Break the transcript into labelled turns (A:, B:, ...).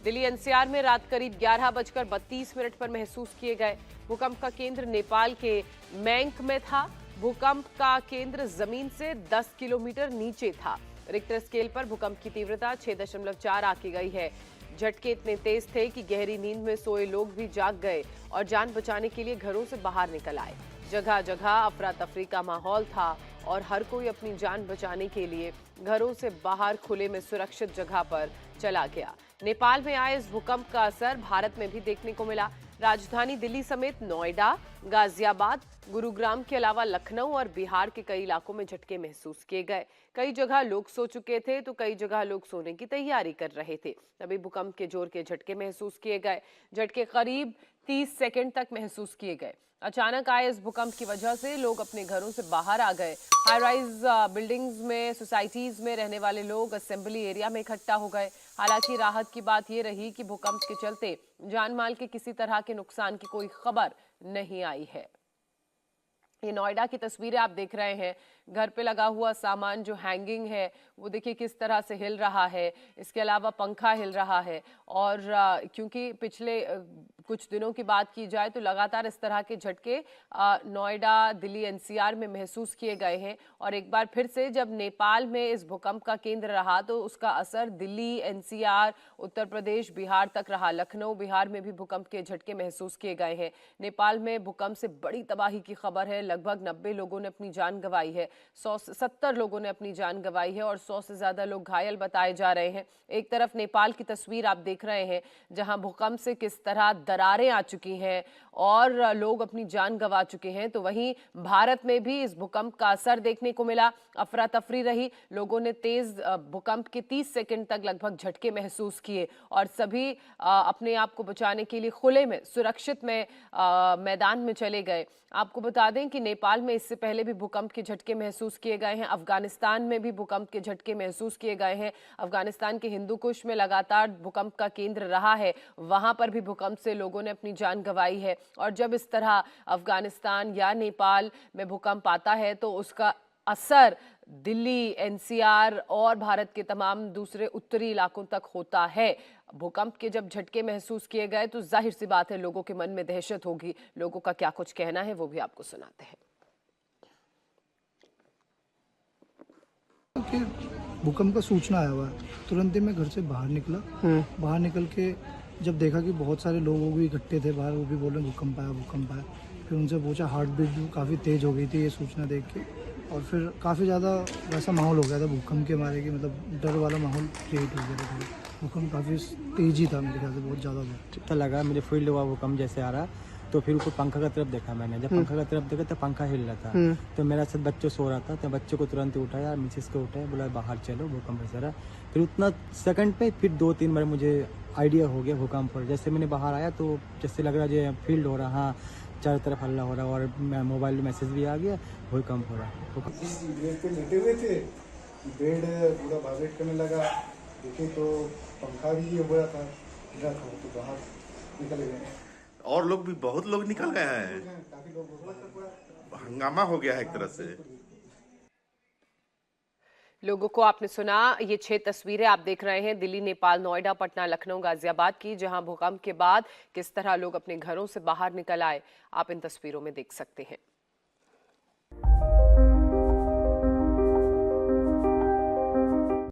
A: Delhi NCR में रात करीब 11:32 पर महसूस किए गए। भूकंप का केंद्र नेपाल के मैंक में था। भूकंप का केंद्र जमीन से 10 किलोमीटर नीचे था। रिक्टर स्केल पर भूकंप की तीव्रता 6.4 आंकी गई है। झटके इतने तेज थे कि गहरी नींद में सोए लोग भी जाग गए और जान बचाने के लिए घरों से बाहर निकल आए। जगह जगह अफरा तफरी का माहौल था और हर कोई अपनी जान बचाने के लिए घरों से बाहर खुले में सुरक्षित जगह पर चला गया। नेपाल में आए इस भूकंप का असर भारत में भी देखने को मिला। राजधानी दिल्ली समेत नोएडा, गाजियाबाद, गुरुग्राम के अलावा लखनऊ और बिहार के कई इलाकों में झटके महसूस किए गए। कई जगह लोग सो चुके थे तो कई जगह लोग सोने की तैयारी कर रहे थे। तभी भूकंप के जोर के झटके महसूस किए गए। झटके करीब 30 सेकंड तक महसूस किए गए। अचानक आए इस भूकंप की वजह से लोग अपने घरों से बाहर आ गए। हाई राइज बिल्डिंग्स में, सोसाइटीज में रहने वाले लोग असेंबली एरिया में इकट्ठा हो गए। हालांकि राहत की बात यह रही कि भूकंप के चलते जान माल के किसी तरह के नुकसान की कोई खबर नहीं आई है। ये नोएडा की तस्वीरें आप देख रहे हैं। घर पे लगा हुआ सामान जो हैंगिंग है वो देखिए किस तरह से हिल रहा है। इसके अलावा पंखा हिल रहा है और क्योंकि पिछले कुछ दिनों की बात की जाए तो लगातार इस तरह के झटके नोएडा, दिल्ली एनसीआर में महसूस किए गए हैं। और एक बार फिर से जब नेपाल में इस भूकंप का केंद्र रहा तो उसका असर दिल्ली, एनसीआर, उत्तर प्रदेश, बिहार तक रहा। लखनऊ, बिहार में भी भूकंप के झटके महसूस किए गए हैं। नेपाल में भूकंप से बड़ी तबाही की खबर है। लगभग 90 लोगों ने अपनी जान गंवाई है। 170 लोगों ने अपनी जान गंवाई है और 100 से ज्यादा लोग घायल बताए जा रहे हैं। एक तरफ नेपाल की तस्वीर आप देख रहे हैं जहां भूकंप से किस तरह दरारें आ चुकी हैं और लोग अपनी जान गंवा चुके हैं, तो वहीं भारत में भी इस भूकंप का असर देखने को मिला। अफरा तफरी रही। लोगों ने तेज भूकंप के 30 सेकंड तक लगभग झटके महसूस किए और सभी अपने आप को बचाने के लिए खुले में, सुरक्षित में मैदान में चले गए। आपको बता दें कि नेपाल में इससे पहले भी भूकंप के झटके महसूस किए गए हैं। अफगानिस्तान में भी भूकंप के झटके महसूस किए गए हैं। अफगानिस्तान के हिंदुकुश में लगातार भूकंप का केंद्र रहा है। वहां पर भी भूकंप से लोगों ने अपनी जान गंवाई है। और जब इस तरह अफगानिस्तान या नेपाल में भूकंप आता है तो उसका असर दिल्ली, एनसीआर और भारत के तमाम दूसरे उत्तरी इलाकों तक होता है। भूकंप के जब झटके महसूस किए गए तो जाहिर सी बात है लोगों के मन में दहशत होगी। लोगों का क्या कुछ कहना है वो भी आपको सुनाते हैं।
B: कि भूकंप का सूचना आया हुआ है, तुरंत ही मैं घर से बाहर निकला। बाहर निकल के जब देखा कि बहुत सारे लोग भी इकट्ठे थे बाहर, वो भी बोल रहे भूकंप आया, भूकंप आया। फिर उनसे पूछा, हार्ट बीट भी काफ़ी तेज़ हो गई थी ये सूचना देख के। और फिर काफ़ी ज़्यादा वैसा माहौल हो गया था भूकंप के मारे कि मतलब डर वाला माहौल क्रिएट हो गया था। भूकंप काफ़ी तेज़ी था मेरे ख्याल से, बहुत ज़्यादा था।
C: तो लगा मुझे फील हुआ भूकंप जैसे आ रहा। तो फिर ऊपर पंखा की तरफ देखा मैंने। जब पंखा की तरफ देखा तो पंखा हिल रहा था। तो मेरा साथ बच्चों सो रहा था, तो बच्चों को तुरंत उठाया, मिसेस को उठाया, बोला बाहर चलो भूकंप ऐसा रहा। फिर उतना सेकंड पे फिर 2-3 बार मुझे आइडिया हो गया भूकंप पर। जैसे मैंने बाहर आया तो जैसे लग रहा जो फील्ड हो रहा, हाँ चारों तरफ हल्ला हो रहा और मोबाइल में मैसेज भी आ गया भूकंप हो रहा।
D: बेड पे लेटे हुए थे, बेड पूरा वाइब्रेट करने लगा। देखे तो पंखा भी हो रहा था, हिला था, तो बाहर निकल गए।
E: और लोग भी, बहुत लोग निकल गए हैं।
D: काफी लोग,
E: हंगामा हो गया है एक तरह से।
A: लोगों को आपने सुना। ये 6 तस्वीरें आप देख रहे हैं दिल्ली, नेपाल, नोएडा, पटना, लखनऊ, गाजियाबाद की, जहां भूकंप के बाद किस तरह लोग अपने घरों से बाहर निकल आए, आप इन तस्वीरों में देख सकते हैं।